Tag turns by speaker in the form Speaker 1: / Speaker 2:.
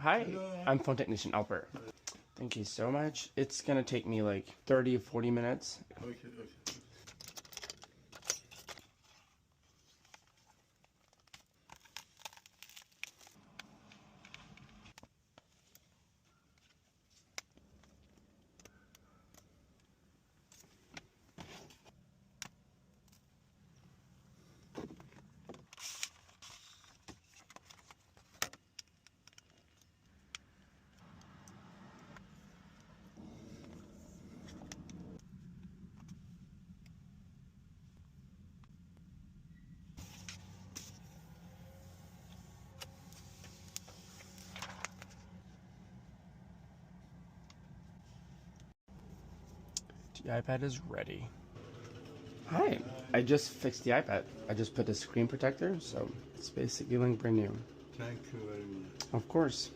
Speaker 1: Hi, I'm phone technician Albert. Thank you so much. It's gonna take me like 30 or 40 minutes.
Speaker 2: Okay.
Speaker 1: The iPad is ready. Hi, I just fixed the iPad. I just put a screen protector, so it's basically like brand new.
Speaker 2: Thank you very much.
Speaker 1: Of course.